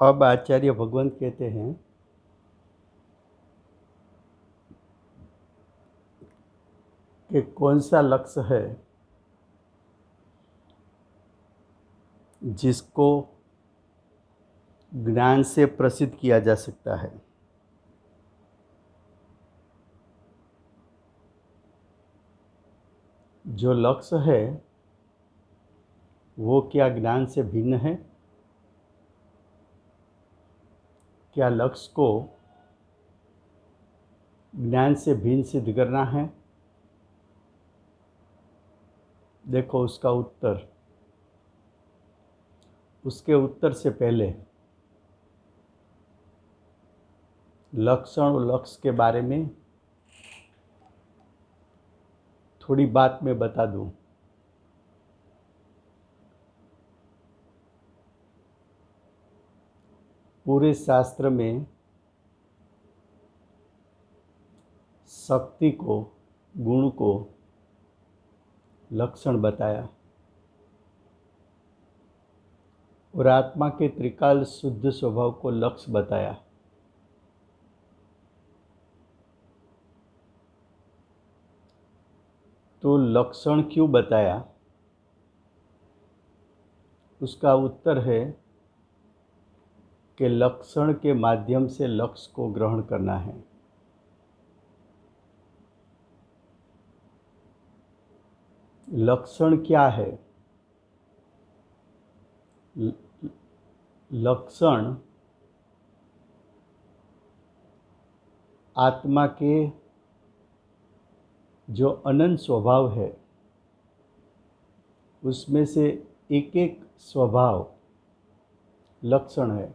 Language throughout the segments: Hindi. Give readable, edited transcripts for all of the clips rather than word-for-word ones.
अब आचार्य भगवंत कहते हैं कि कौन सा लक्ष्य है जिसको ज्ञान से प्रसिद्ध किया जा सकता है। जो लक्ष्य है वो क्या ज्ञान से भिन्न है? क्या लक्ष्य को ज्ञान से भिन्न सिद्ध करना है? देखो उसके उत्तर से पहले लक्षण और लक्ष्य के बारे में थोड़ी बात मैं बता दूं। पूरे शास्त्र में शक्ति को, गुण को लक्षण बताया और आत्मा के त्रिकाल शुद्ध स्वभाव को लक्ष्य बताया। तो लक्षण क्यों बताया? उसका उत्तर है कि लक्षण के माध्यम से लक्ष्य को ग्रहण करना है। लक्षण क्या है? लक्षण आत्मा के जो अनंत स्वभाव है उसमें से एक एक स्वभाव लक्षण है।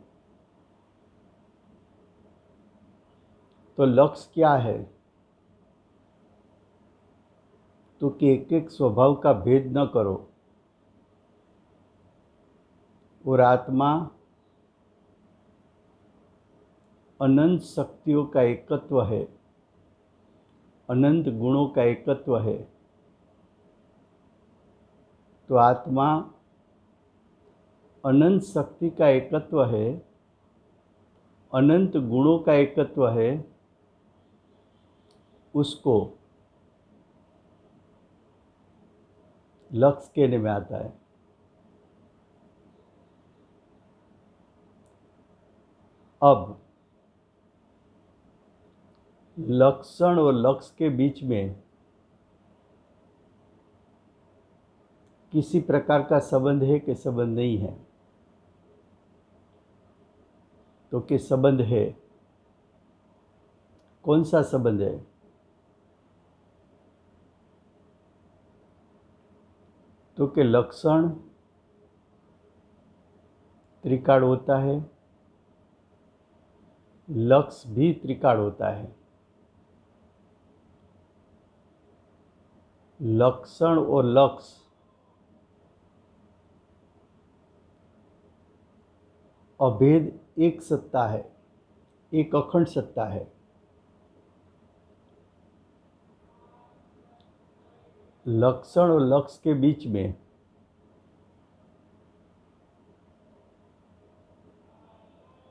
तो लक्ष्य क्या है? तो कि एक एक स्वभाव का भेद न करो और आत्मा अनंत शक्तियों का एकत्व है, अनंत गुणों का एकत्व है। तो आत्मा अनंत शक्ति का एकत्व है, अनंत गुणों का एकत्व है। उसको लक्ष्य कहने में आता है। अब लक्षण और लक्ष्य के बीच में किसी प्रकार का संबंध है कि संबंध नहीं है? तो कि संबंध है। कौन सा संबंध है? तो कि लक्षण त्रिकाल होता है, लक्ष्य भी त्रिकाल होता है। लक्षण और लक्ष्य अभेद एक सत्ता है, एक अखंड सत्ता है। लक्षण और लक्ष्य के बीच में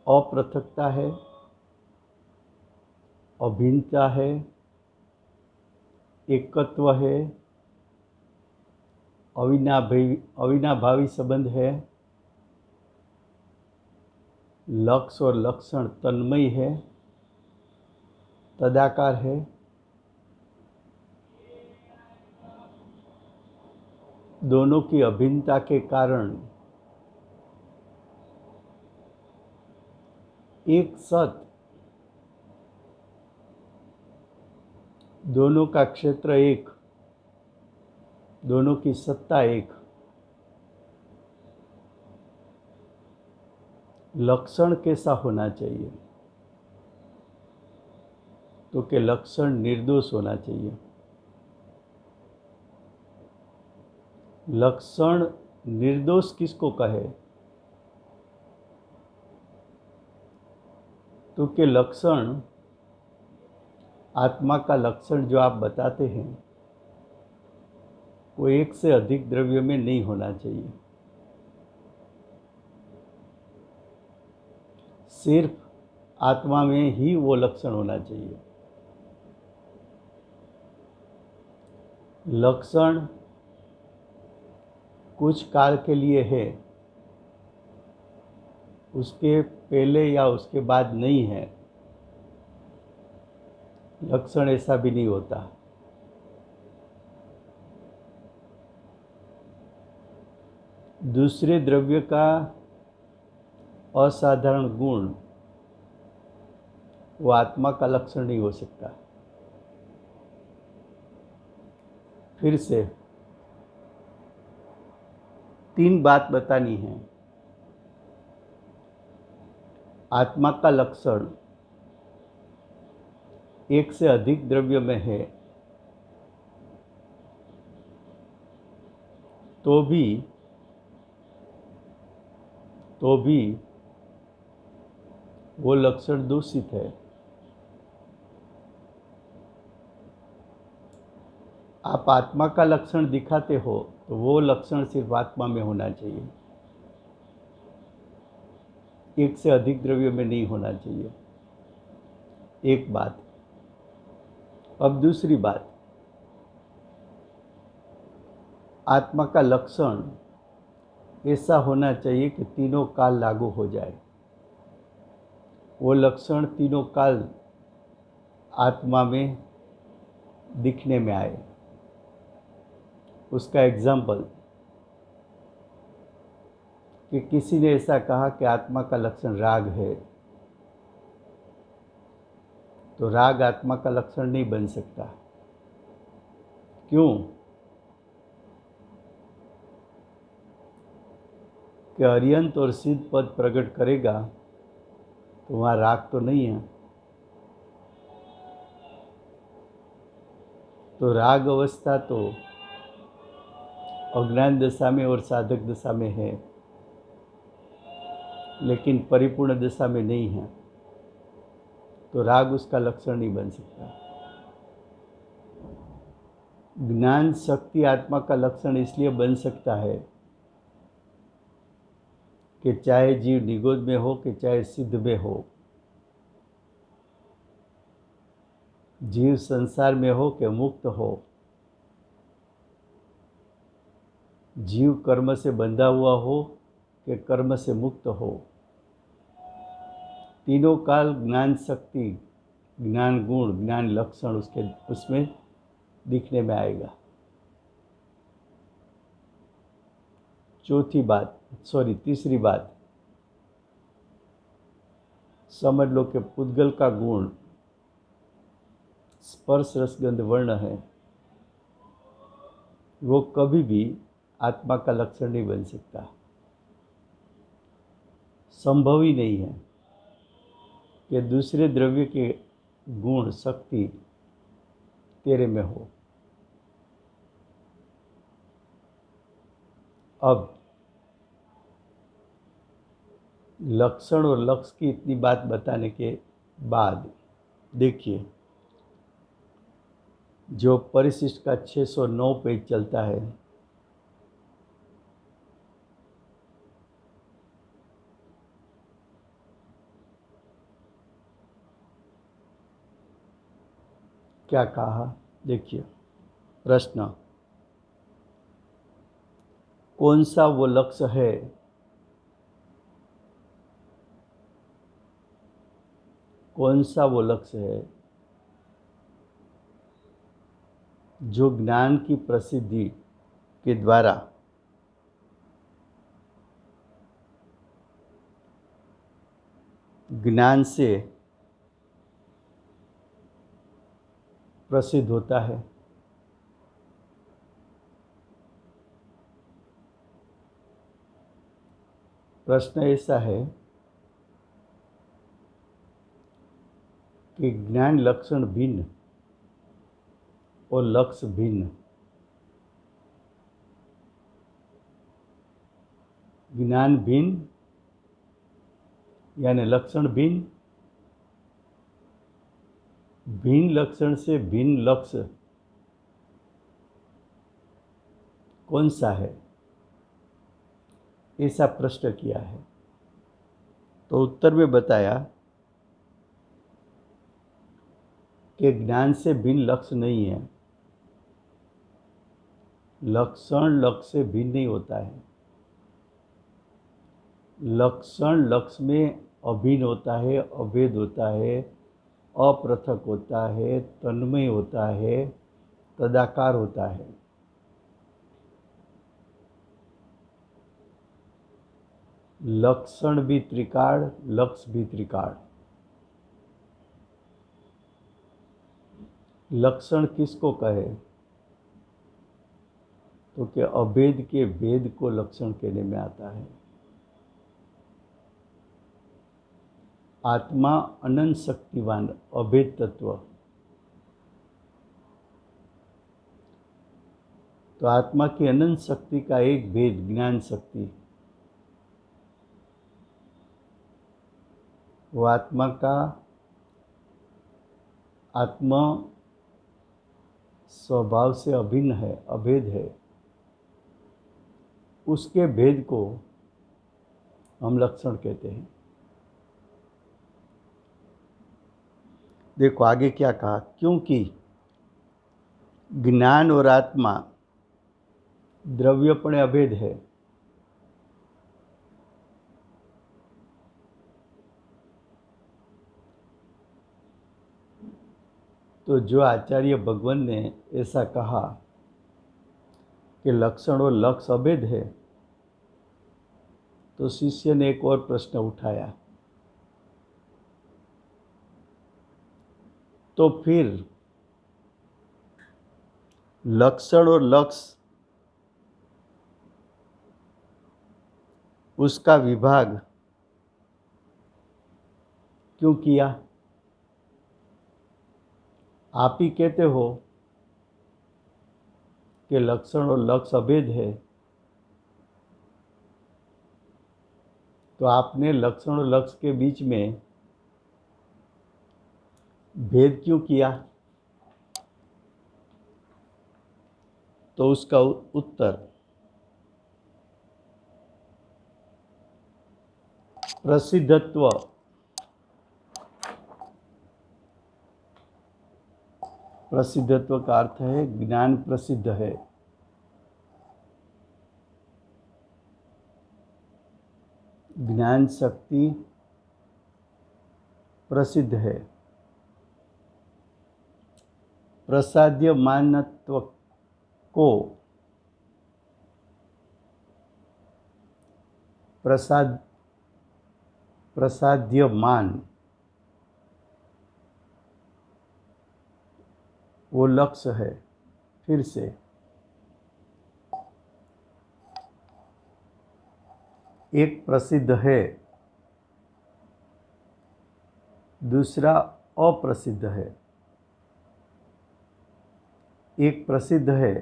अपृथकता है, अभिन्नता है, एकत्व है, अविनाभावी संबंध है। लक्ष्य और लक्षण तन्मय है, तदाकार है। दोनों की अभिन्नता के कारण एक सत, दोनों का क्षेत्र एक, दोनों की सत्ता एक। लक्षण कैसा होना चाहिए? तो कि लक्षण निर्दोष होना चाहिए। लक्षण निर्दोष किसको कहे? तो कि लक्षण, आत्मा का लक्षण जो आप बताते हैं वो एक से अधिक द्रव्य में नहीं होना चाहिए। सिर्फ आत्मा में ही वो लक्षण होना चाहिए। लक्षण कुछ काल के लिए है, उसके पहले या उसके बाद नहीं है। लक्षण ऐसा भी नहीं होता। दूसरे द्रव्य का असाधारण गुण वो आत्मा का लक्षण नहीं हो सकता। फिर से 3 बात बतानी है। आत्मा का लक्षण एक से अधिक द्रव्य में है तो भी वो लक्षण दूषित है। आप आत्मा का लक्षण दिखाते हो तो वो लक्षण सिर्फ आत्मा में होना चाहिए, एक से अधिक द्रव्य में नहीं होना चाहिए। एक बात। अब दूसरी बात, आत्मा का लक्षण ऐसा होना चाहिए कि तीनों काल लागू हो जाए। वो लक्षण तीनों काल आत्मा में दिखने में आए। उसका एग्जाम्पल कि किसी ने ऐसा कहा कि आत्मा का लक्षण राग है, तो राग आत्मा का लक्षण नहीं बन सकता। क्यों? कि अर्यंत और सिद्ध पद प्रकट करेगा तो वहाँ राग तो नहीं है। तो राग अवस्था तो अज्ञान दशा में और साधक दशा में है, लेकिन परिपूर्ण दशा में नहीं है, तो राग उसका लक्षण नहीं बन सकता। ज्ञान शक्ति आत्मा का लक्षण इसलिए बन सकता है कि चाहे जीव निगोद में हो कि चाहे सिद्ध में हो, जीव संसार में हो कि मुक्त हो, जीव कर्म से बंधा हुआ हो कि कर्म से मुक्त हो, तीनों काल ज्ञान शक्ति, ज्ञान गुण, ज्ञान लक्षण उसमें दिखने में आएगा। तीसरी बात, समझ लो कि पुद्गल का गुण स्पर्श रसगंध वर्ण है, वो कभी भी आत्मा का लक्षण नहीं बन सकता। संभव ही नहीं है कि दूसरे द्रव्य के गुण शक्ति तेरे में हो। अब लक्षण और लक्ष्य की इतनी बात बताने के बाद देखिए, जो परिशिष्ट का 609 पेज चलता है, क्या कहा देखिए। प्रश्न, कौन सा वो लक्ष्य है जो ज्ञान की प्रसिद्धि के द्वारा ज्ञान से प्रसिद्ध होता है? प्रश्न ऐसा है कि ज्ञान लक्षण भिन्न और लक्ष्य भिन्न। ज्ञान भिन्न यानी लक्षण भिन्न, भिन्न लक्षण से भिन्न लक्ष्य कौन सा है, ऐसा प्रश्न किया है। तो उत्तर में बताया कि ज्ञान से भिन्न लक्ष्य नहीं है, लक्षण लक्ष्य से भिन्न नहीं होता है। लक्षण लक्ष्य में अभिन्न होता है, अभेद होता है, अपृथक होता है, तन्मय होता है, तदाकार होता है। लक्षण भी त्रिकाल, लक्ष्य भी त्रिकाल। लक्षण किसको कहे? तो कि अभेद के भेद को लक्षण कहने में आता है। आत्मा अनंत शक्तिवान अभेद तत्व, तो आत्मा की अनंत शक्ति का एक भेद ज्ञान शक्ति, वो आत्मा का आत्मा स्वभाव से अभिन्न है, अभेद है। उसके भेद को हम लक्षण कहते हैं। देखो आगे क्या कहा, क्योंकि ज्ञान और आत्मा द्रव्यपणे अभेद है। तो जो आचार्य भगवान ने ऐसा कहा कि लक्षण और लक्ष्य अभेद है, तो शिष्य ने एक और प्रश्न उठाया, तो फिर लक्षण और लक्ष्य उसका विभाग क्यों किया? आप ही कहते हो कि लक्षण और लक्ष्य अभेद है, तो आपने लक्षण और लक्ष्य के बीच में भेद क्यों किया? तो उसका उत्तर प्रसिद्धत्व। प्रसिद्धत्व का अर्थ है ज्ञान प्रसिद्ध है। ज्ञान शक्ति प्रसिद्ध है। प्रसाद्य मानत्व को प्रसाद्यमान वो लक्ष्य है। फिर से एक प्रसिद्ध है, दूसरा अप्रसिद्ध है। एक प्रसिद्ध है,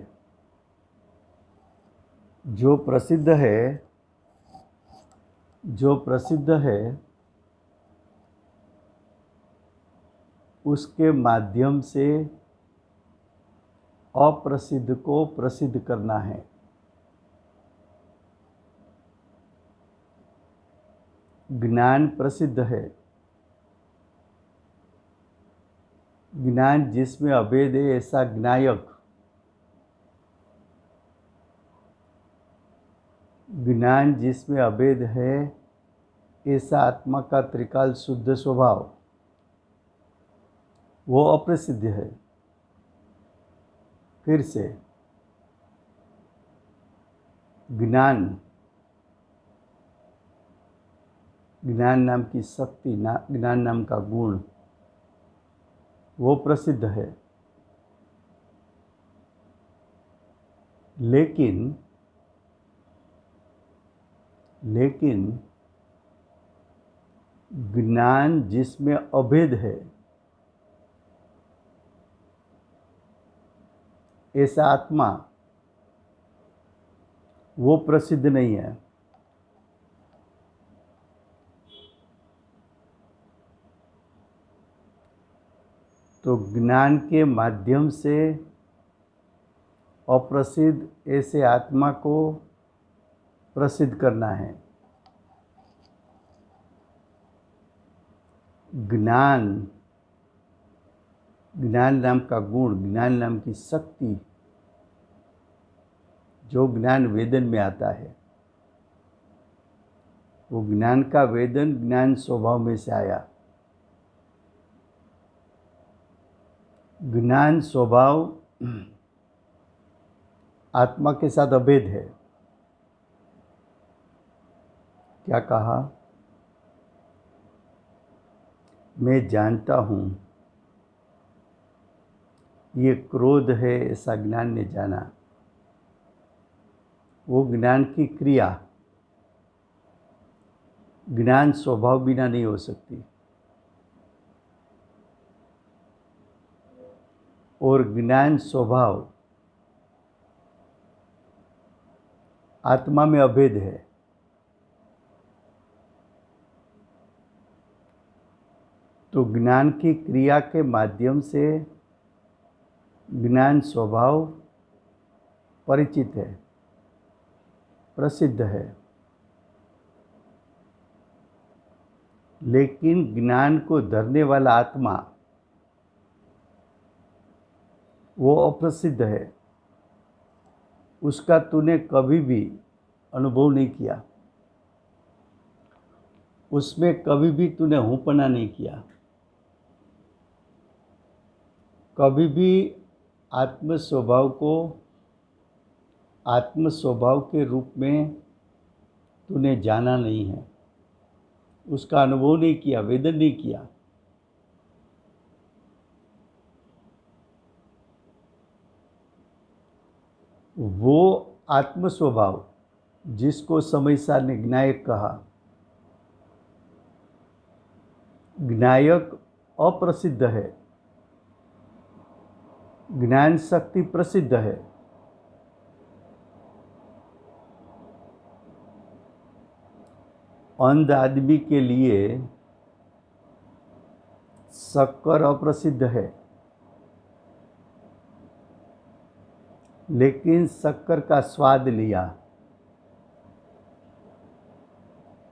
जो प्रसिद्ध है उसके माध्यम से अप्रसिद्ध को प्रसिद्ध करना है। ज्ञान प्रसिद्ध है, ज्ञान जिसमें अभेद है ऐसा ज्ञायक, ज्ञान जिसमें अभेद है ऐसा आत्मा का त्रिकाल शुद्ध स्वभाव, वो अप्रसिद्ध है। फिर से ज्ञान, ज्ञान नाम की शक्ति, ज्ञान नाम का गुण, वो प्रसिद्ध है। लेकिन ज्ञान जिसमें अभेद है ऐसा आत्मा, वो प्रसिद्ध नहीं है। तो ज्ञान के माध्यम से अप्रसिद्ध ऐसे आत्मा को प्रसिद्ध करना है। ज्ञान, ज्ञान नाम का गुण, ज्ञान नाम की शक्ति, जो ज्ञान वेदन में आता है, वो ज्ञान का वेदन ज्ञान स्वभाव में से आया। ज्ञान स्वभाव आत्मा के साथ अभेद है। क्या कहा? मैं जानता हूँ ये क्रोध है, ऐसा ज्ञान ने जाना। वो ज्ञान की क्रिया ज्ञान स्वभाव बिना नहीं हो सकती, और ज्ञान स्वभाव आत्मा में अभेद है। तो ज्ञान की क्रिया के माध्यम से ज्ञान स्वभाव परिचित है, प्रसिद्ध है, लेकिन ज्ञान को धरने वाला आत्मा वो अप्रसिद्ध है। उसका तूने कभी भी अनुभव नहीं किया, उसमें कभी भी तूने हूँपना नहीं किया, कभी भी आत्म स्वभाव को आत्म स्वभाव के रूप में तूने जाना नहीं है, उसका अनुभव नहीं किया, वेदन नहीं किया। वो आत्म स्वभाव जिसको समयसार ने ज्ञायक कहा, ज्ञायक अप्रसिद्ध है, ज्ञान शक्ति प्रसिद्ध है। अंध आदमी के लिए शक्कर अप्रसिद्ध है, लेकिन शक्कर का स्वाद लिया,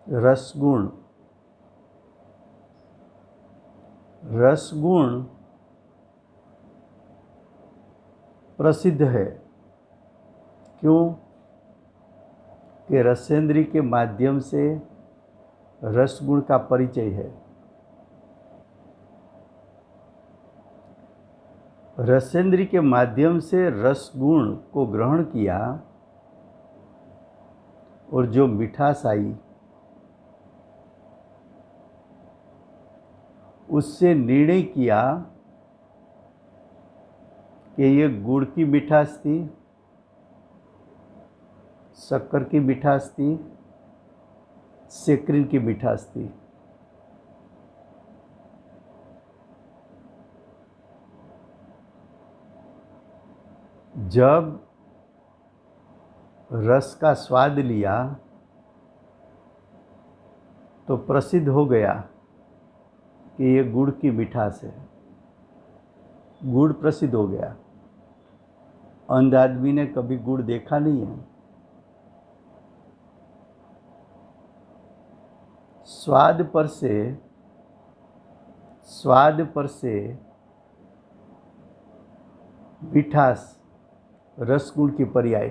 रसगुण। रसगुण प्रसिद्ध है। क्यों? कि रसेंद्री के माध्यम से रसगुण का परिचय है। रसेंद्री के माध्यम से रसगुण को ग्रहण किया, और जो मिठास आई उससे निर्णय किया कि ये गुड़ की मिठास थी, शक्कर की मिठास थी, सेक्रिन की मिठास थी। जब रस का स्वाद लिया तो प्रसिद्ध हो गया कि ये गुड़ की मिठास है, गुड़ प्रसिद्ध हो गया। अंध आदमी ने कभी गुड़ देखा नहीं है। स्वाद पर से मिठास रसगुण की पर्याय,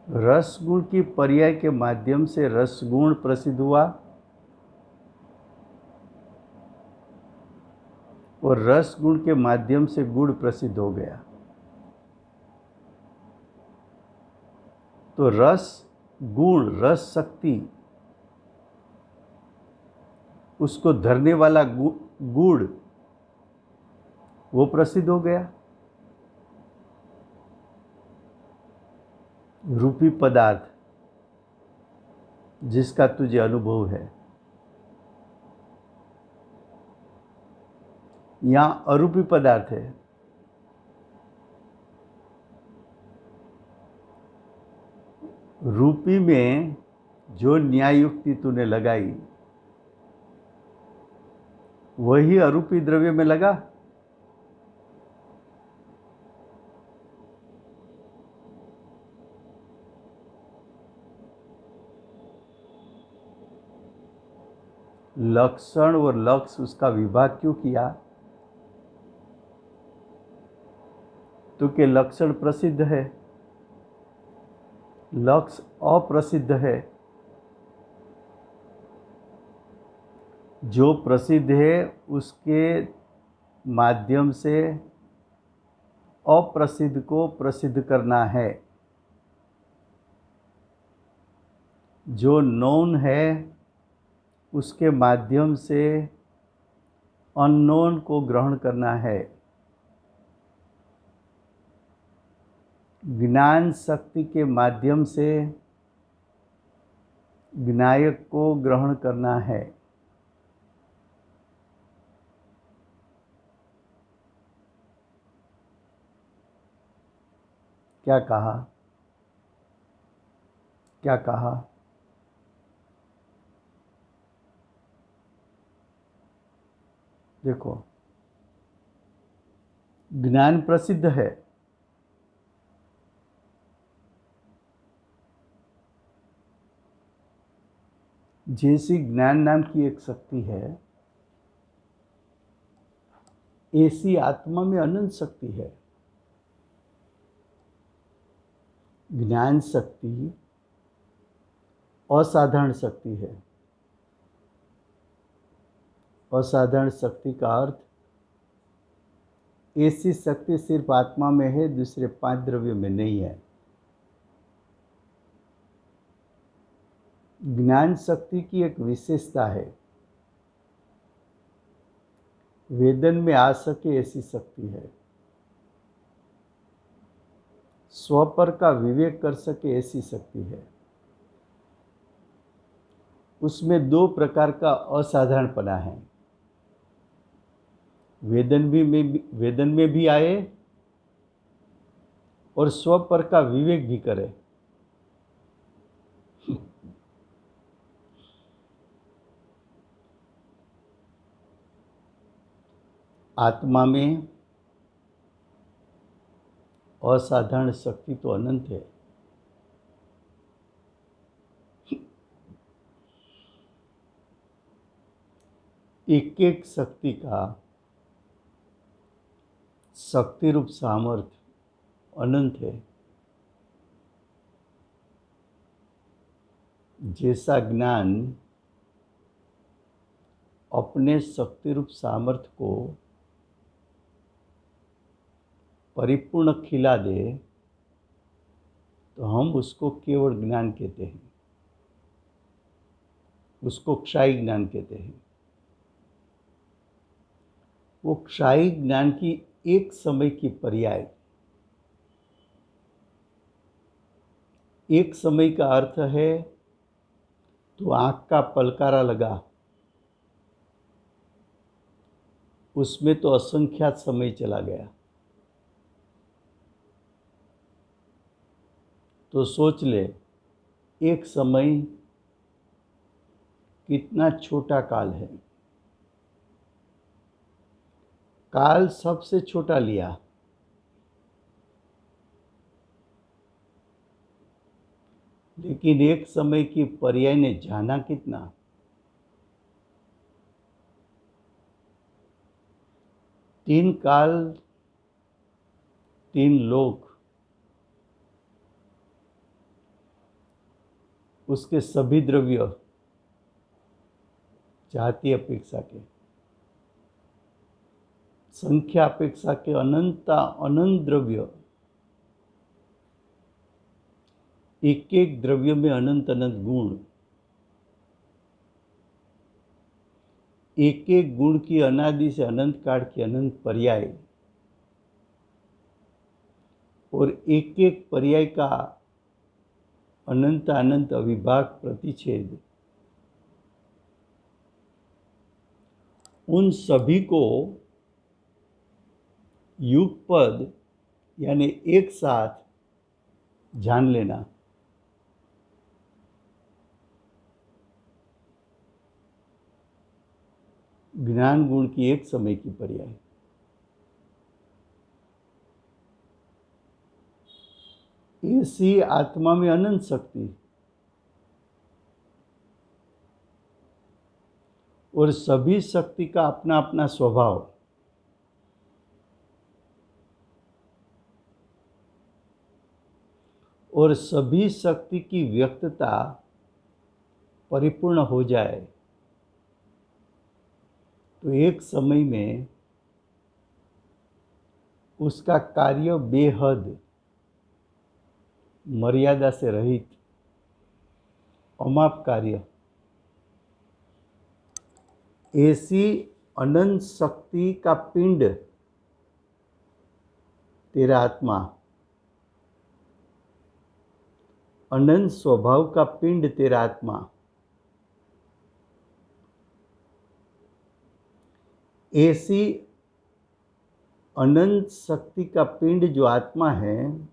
रसगुण की पर्याय के माध्यम से रसगुण प्रसिद्ध हुआ, और रसगुण के माध्यम से गुड़ प्रसिद्ध हो गया। तो रस गुण, रस शक्ति, उसको धरने वाला गुड़ वो प्रसिद्ध हो गया। रूपी पदार्थ जिसका तुझे अनुभव है, यहाँ अरूपी पदार्थ है। रूपी में जो न्याय युक्ति तूने लगाई वही अरूपी द्रव्य में लगा। लक्षण और लक्ष्य उसका विभाग क्यों किया? तो कि लक्षण प्रसिद्ध है, लक्ष्य अप्रसिद्ध है। जो प्रसिद्ध है उसके माध्यम से अप्रसिद्ध को प्रसिद्ध करना है। जो नोन है उसके माध्यम से अननोन को ग्रहण करना है। ज्ञान शक्ति के माध्यम से ज्ञायक को ग्रहण करना है। क्या कहा? क्या कहा? देखो, ज्ञान प्रसिद्ध है, जैसी ज्ञान नाम की एक शक्ति है, ऐसी आत्मा में अनंत शक्ति है। ज्ञान शक्ति असाधारण शक्ति है। असाधारण शक्ति का अर्थ, ऐसी शक्ति सिर्फ आत्मा में है, दूसरे 5 द्रव्यों में नहीं है। ज्ञान शक्ति की एक विशेषता है, वेदन में आ सके ऐसी शक्ति है, स्वपर का विवेक कर सके ऐसी शक्ति है। उसमें 2 प्रकार का असाधारणपना है। वेदन में भी आए और स्वपर का विवेक भी करे। आत्मा में असाधारण शक्ति तो अनंत है। एक एक शक्ति का शक्ति रूप सामर्थ्य अनंत है। जैसा ज्ञान अपने शक्ति रूप सामर्थ्य को परिपूर्ण खिला दे तो हम उसको केवल ज्ञान कहते हैं, उसको क्षायी ज्ञान कहते हैं। वो क्षायी ज्ञान की एक समय की पर्याय, एक समय का अर्थ है तो आँख का पलकारा लगा, उसमें तो असंख्यात समय चला गया। तो सोच ले, एक समय कितना छोटा काल है। काल सबसे छोटा लिया, लेकिन एक समय की पर्याय ने जाना कितना। तीन काल, 3 लोक, उसके सभी द्रव्य जाति अपेक्षा के, संख्या अपेक्षा के अनंत द्रव्य, एक एक द्रव्य में अनंत अनंत गुण, एक एक गुण की अनादि से अनंत काल की अनंत पर्याय, और एक एक पर्याय का अनंत अनंत अविभाग प्रतिच्छेद, उन सभी को युगपद यानी एक साथ जान लेना। ज्ञान गुण की एक समय की पर्याय। ऐसी आत्मा में अनंत शक्ति, और सभी शक्ति का अपना अपना स्वभाव, और सभी शक्ति की व्यक्तता परिपूर्ण हो जाए तो एक समय में उसका कार्य बेहद मर्यादा से रहित अमाप कार्य, ऐसी अनंत शक्ति का पिंड तेरा आत्मा, अनंत स्वभाव का पिंड तेरा आत्मा, ऐसी अनंत शक्ति का पिंड जो आत्मा है,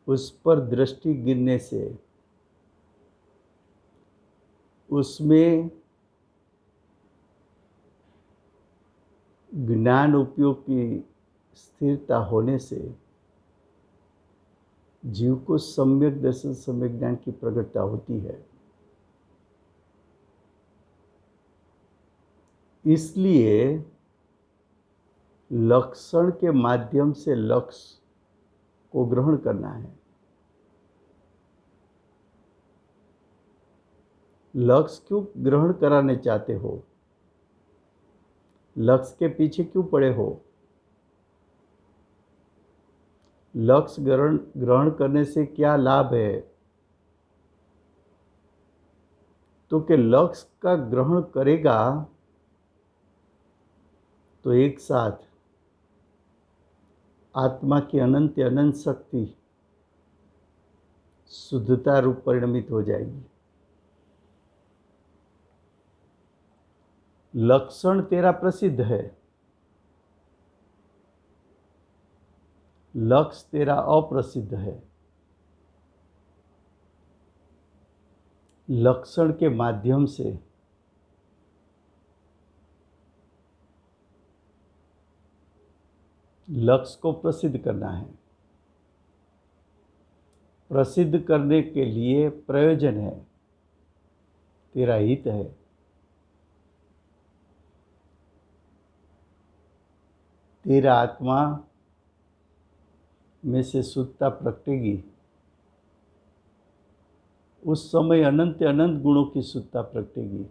उस पर दृष्टि गिरने से उसमें ज्ञान उपयोग की स्थिरता होने से जीव को सम्यक दर्शन, सम्यक ज्ञान की प्रकटता होती है। इसलिए लक्षण के माध्यम से लक्ष्य को ग्रहण करना है। लक्ष्य क्यों ग्रहण कराने चाहते हो? लक्ष्य के पीछे क्यों पड़े हो? लक्ष्य ग्रहण करने से क्या लाभ है? तो कि लक्ष्य का ग्रहण करेगा तो एक साथ आत्मा की अनंत शक्ति शुद्धता रूप परिणमित हो जाएगी। लक्षण तेरा प्रसिद्ध है, लक्ष्य तेरा अप्रसिद्ध है। लक्षण के माध्यम से लक्ष्य को प्रसिद्ध करना है। प्रसिद्ध करने के लिए प्रयोजन है, तेरा हित है। तेरा आत्मा में से शुद्धता प्रकटेगी, उस समय अनंत अनंत गुणों की शुद्धता प्रकटेगी,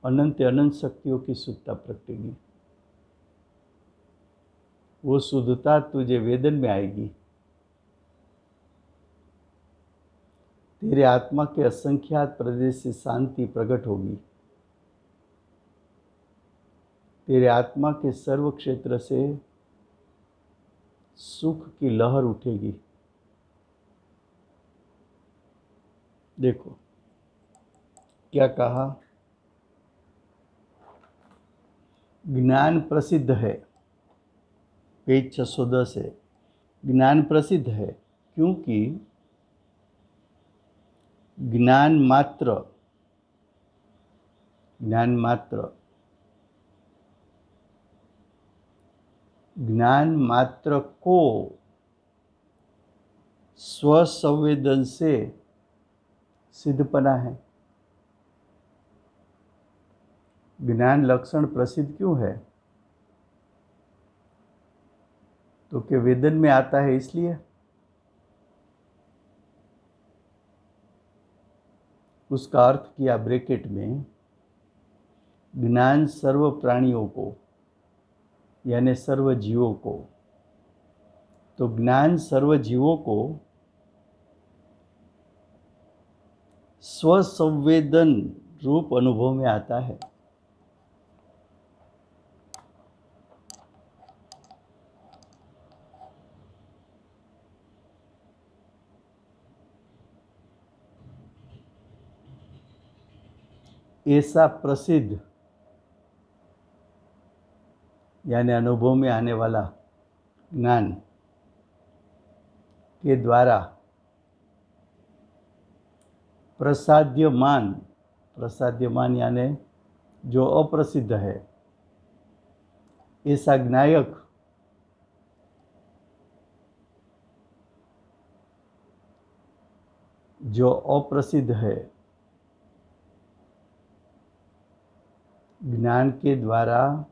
अनंत अनंत शक्तियों की शुद्धता प्रकटेगी। वो शुद्धता तुझे वेदन में आएगी। तेरे आत्मा के असंख्यात प्रदेश से शांति प्रकट होगी। तेरे आत्मा के सर्व क्षेत्र से सुख की लहर उठेगी। देखो क्या कहा, ज्ञान प्रसिद्ध है। पेज 610 है। ज्ञान प्रसिद्ध है क्योंकि ज्ञान मात्र को स्वसंवेदन से सिद्धपना है। ज्ञान लक्षण प्रसिद्ध क्यों है? तो कि वेदन में आता है इसलिए। उसका अर्थ किया ब्रैकेट में, ज्ञान सर्व प्राणियों को यानी सर्व जीवों को। तो ज्ञान सर्व जीवों को स्वसंवेदन रूप अनुभव में आता है। ऐसा प्रसिद्ध यानी अनुभव में आने वाला ज्ञान के द्वारा प्रसाद्यमान यानी जो अप्रसिद्ध है, ऐसा ज्ञायक जो अप्रसिद्ध है ज्ञान के द्वारा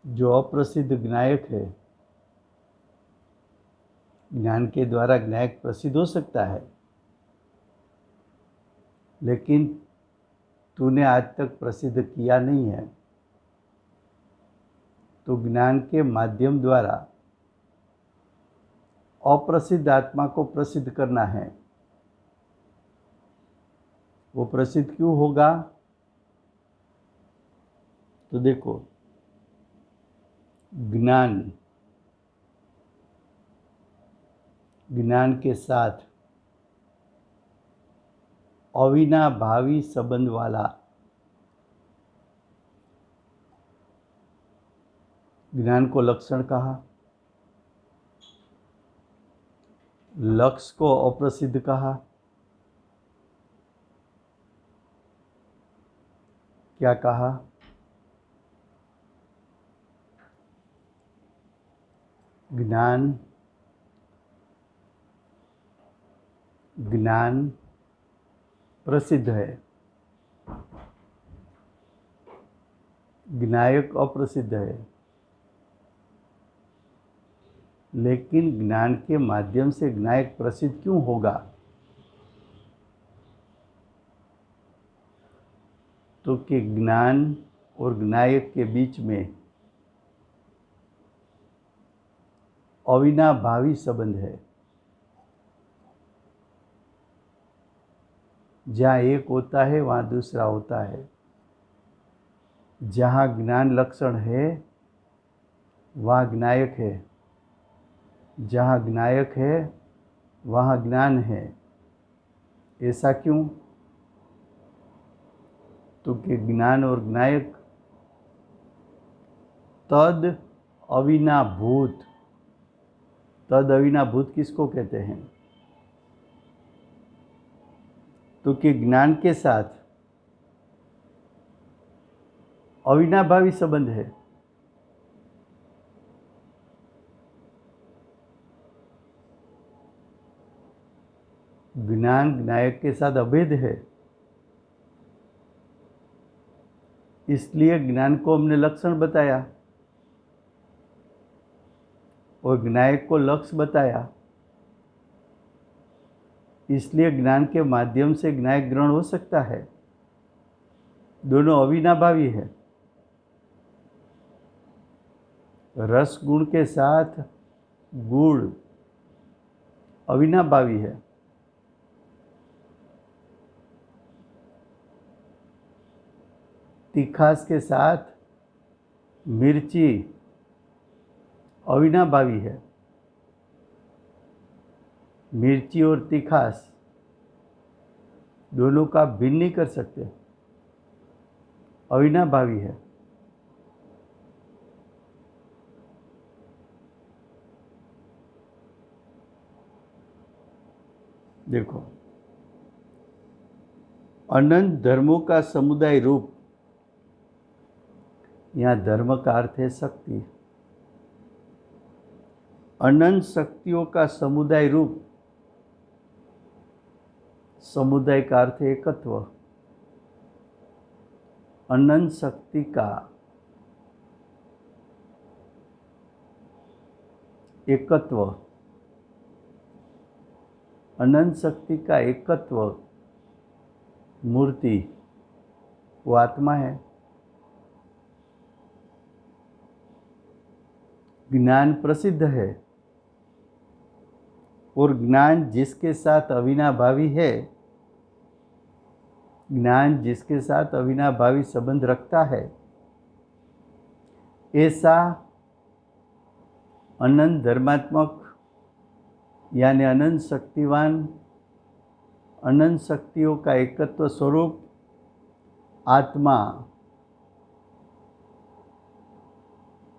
जो अप्रसिद्ध ज्ञायक है, ज्ञान के द्वारा ज्ञायक प्रसिद्ध हो सकता है, लेकिन तूने आज तक प्रसिद्ध किया नहीं है। तो ज्ञान के माध्यम द्वारा अप्रसिद्ध आत्मा को प्रसिद्ध करना है। वो प्रसिद्ध क्यों होगा? तो देखो, ज्ञान के साथ अविनाभावी संबंध वाला ज्ञान को लक्षण कहा, लक्ष्य को अप्रसिद्ध कहा। क्या कहा? ज्ञान प्रसिद्ध है, ज्ञायक अप्रसिद्ध है। लेकिन ज्ञान के माध्यम से ज्ञायक प्रसिद्ध क्यों होगा? तो कि ज्ञान और ज्ञायक के बीच में अविनाभावी संबंध है। जहाँ एक होता है वहाँ दूसरा होता है। जहाँ ज्ञान लक्षण है वहाँ ज्ञायक है, जहाँ ज्ञायक है वहाँ ज्ञान है। ऐसा क्यों? तो कि ज्ञान और ज्ञायक तद अविनाभूत। तद अविनाभूत किसको कहते हैं? तो कि ज्ञान के साथ अविनाभावी संबंध है। ज्ञान ज्ञायक के साथ अभेद है, इसलिए ज्ञान को हमने लक्षण बताया और ज्ञायक को लक्ष्य बताया। इसलिए ज्ञान के माध्यम से ज्ञायक ग्रहण हो सकता है। दोनों अविनाभावी है। रस गुण के साथ गुण अविनाभावी है। तीखास के साथ मिर्ची अविनाभावी है। मिर्ची और तीखास दोनों का भिन्न नहीं कर सकते, अविनाभावी है। देखो, अनंत धर्मों का समुदाय रूप, यहाँ धर्म का अर्थ है शक्ति। अनंत शक्तियों का समुदाय रूप, समुदाय का अर्थ है एकत्व। अनंत शक्ति का एकत्व, अनंत शक्ति का एकत्व मूर्ति वो आत्मा है। ज्ञान प्रसिद्ध है और ज्ञान जिसके साथ अविनाभावी है, ज्ञान जिसके साथ अविनाभावी संबंध रखता है, ऐसा अनंत धर्मात्मक यानी अनंत शक्तिवान, अनंत शक्तियों का एकत्व स्वरूप आत्मा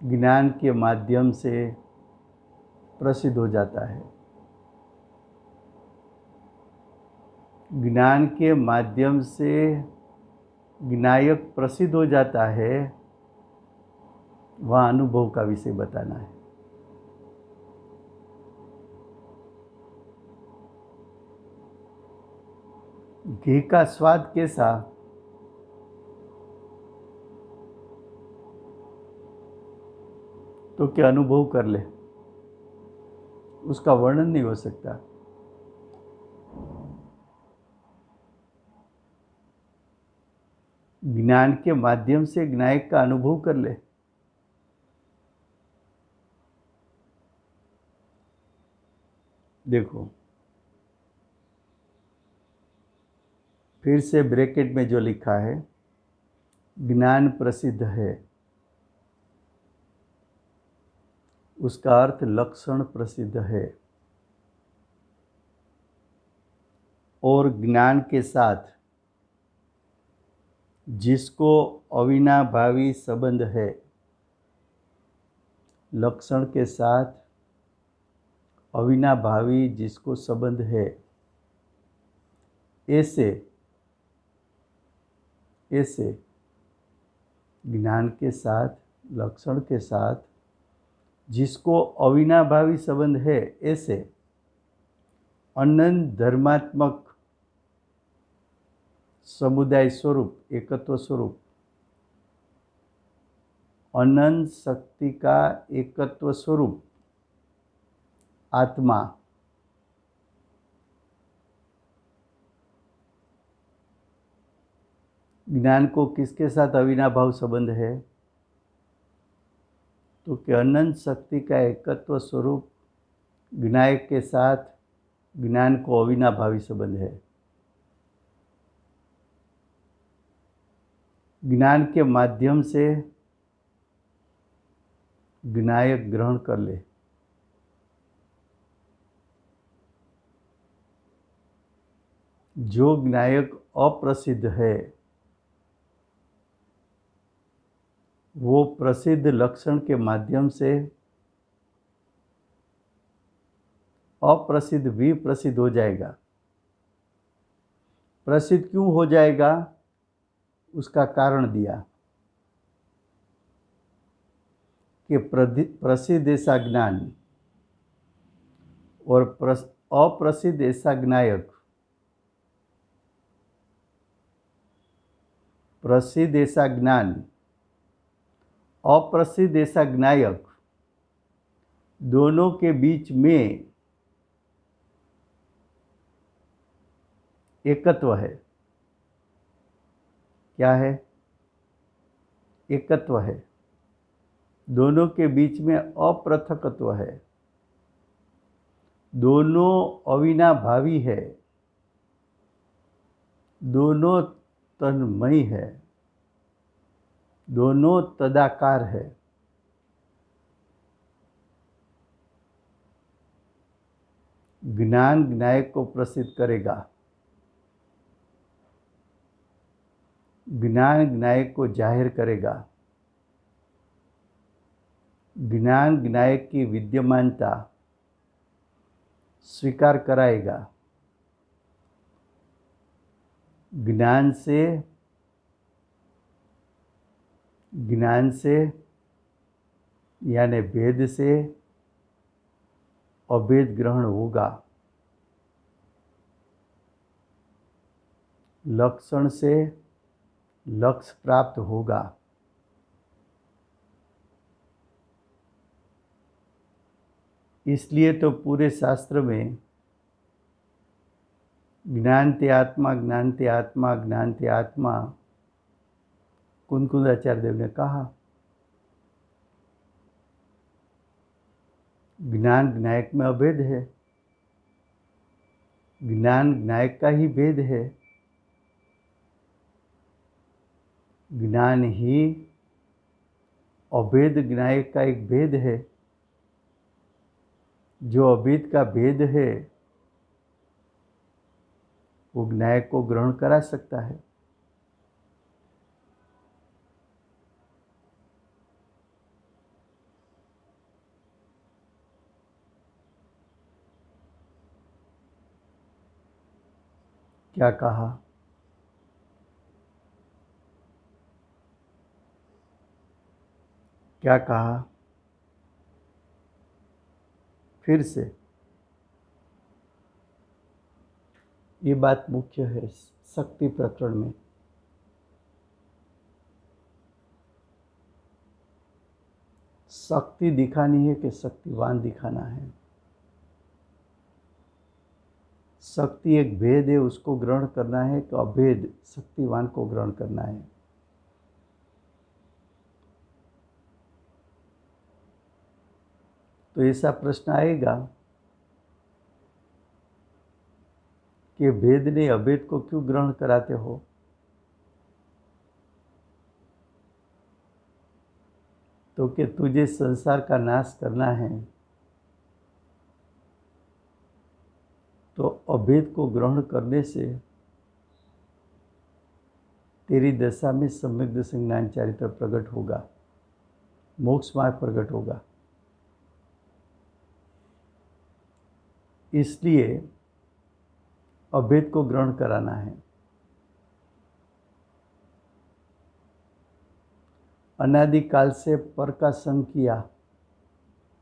ज्ञान के माध्यम से प्रसिद्ध हो जाता है। ज्ञान के माध्यम से ज्ञायक प्रसिद्ध हो जाता है, वह अनुभव का विषय बताना है। घी का स्वाद कैसा? तो क्या अनुभव कर ले, उसका वर्णन नहीं हो सकता। ज्ञान के माध्यम से ज्ञायक का अनुभव कर ले। देखो, फिर से ब्रैकेट में जो लिखा है, ज्ञान प्रसिद्ध है, उसका अर्थ लक्षण प्रसिद्ध है। और ज्ञान के साथ जिसको अविनाभावी संबंध है, लक्षण के साथ अविनाभावी जिसको संबंध है, ऐसे ज्ञान के साथ, लक्षण के साथ जिसको अविनाभावी संबंध है, ऐसे अनंत धर्मात्मक समुदाय स्वरूप, एकत्व स्वरूप, अनंत शक्ति का एकत्व स्वरूप आत्मा ज्ञान को किसके साथ अविनाभाव संबंध है? तो कि अनंत शक्ति का एकत्व स्वरूप ज्ञायक के साथ ज्ञान को अविनाभावी संबंध है। ज्ञान के माध्यम से ज्ञायक ग्रहण कर ले। जो ज्ञायक अप्रसिद्ध है, वो प्रसिद्ध लक्षण के माध्यम से अप्रसिद्ध भी प्रसिद्ध हो जाएगा। प्रसिद्ध क्यों हो जाएगा, उसका कारण दिया कि प्रसिद्ध ऐसा ज्ञान और अप्रसिद्ध ऐसा ज्ञायक, प्रसिद्ध ऐसा ज्ञान, अप्रसिद्ध ऐसा ज्ञायक, दोनों के बीच में एकत्व है। क्या है? एकत्व है। दोनों के बीच में अपृथकत्व है। दोनों अविनाभावी है, दोनों तन्मय है, दोनों तदाकार है। ज्ञान ज्ञायक को प्रसिद्ध करेगा, ज्ञान ज्ञायक को जाहिर करेगा, ज्ञान ज्ञायक की विद्यमानता स्वीकार कराएगा। ज्ञान से यानी भेद से अभेद ग्रहण होगा। लक्षण से लक्ष्य प्राप्त होगा। इसलिए तो पूरे शास्त्र में ज्ञानते आत्मा, ज्ञानते आत्मा, ज्ञानते आत्मा कुंकुदाचार्य देव ने कहा। ज्ञान ज्ञायक में अभेद है, ज्ञान ज्ञायक का ही भेद है। ज्ञान ही अभेद ज्ञायक का एक भेद है। जो अभेद का भेद है वो ज्ञायक को ग्रहण करा सकता है। क्या कहा? क्या कहा? फिर से ये बात मुख्य है शक्ति प्रकरण में। शक्ति दिखानी है कि शक्तिवान दिखाना है। शक्ति एक भेद है, उसको ग्रहण करना है कि अभेद शक्तिवान को ग्रहण करना है। तो ऐसा प्रश्न आएगा कि भेद ने अभेद को क्यों ग्रहण कराते हो? तो कि तुझे संसार का नाश करना है, तो अभेद को ग्रहण करने से तेरी दशा में सम्यक दर्शन ज्ञान चारित्र प्रकट होगा, मोक्ष मार्ग प्रकट होगा। इसलिए अभेद को ग्रहण कराना है। अनादिकाल से पर का संग किया,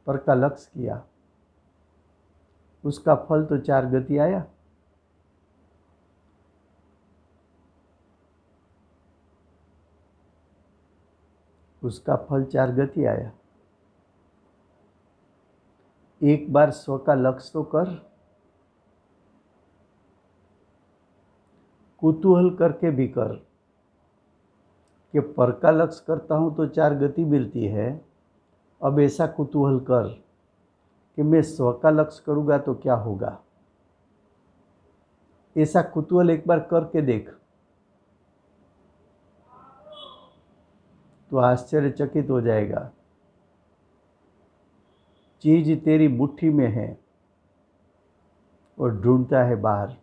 पर का लक्ष्य किया, उसका फल तो चार गति आया। उसका फल चार गति आया। एक बार स्व का लक्ष्य तो कर, कुतूहल करके भी कर कि पर का लक्ष्य करता हूं तो चार गति मिलती है। अब ऐसा कुतूहल कर कि मैं स्व का लक्ष्य करूंगा तो क्या होगा। ऐसा कुतूहल एक बार करके देख तो आश्चर्यचकित हो जाएगा। चीज तेरी मुट्ठी में है और ढूंढता है बाहर।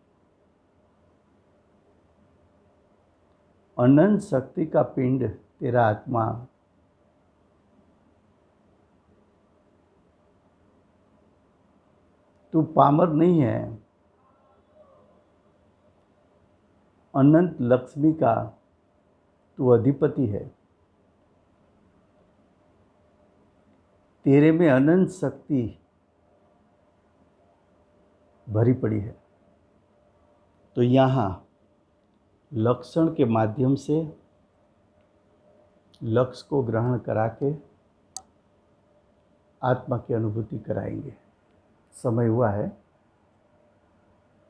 अनंत शक्ति का पिंड तेरा आत्मा, तू पामर नहीं है। अनंत लक्ष्मी का तू अधिपति है। तेरे में अनंत शक्ति भरी पड़ी है। तो यहाँ लक्षण के माध्यम से लक्ष्य को ग्रहण करा के आत्मा की अनुभूति कराएंगे। समय हुआ है।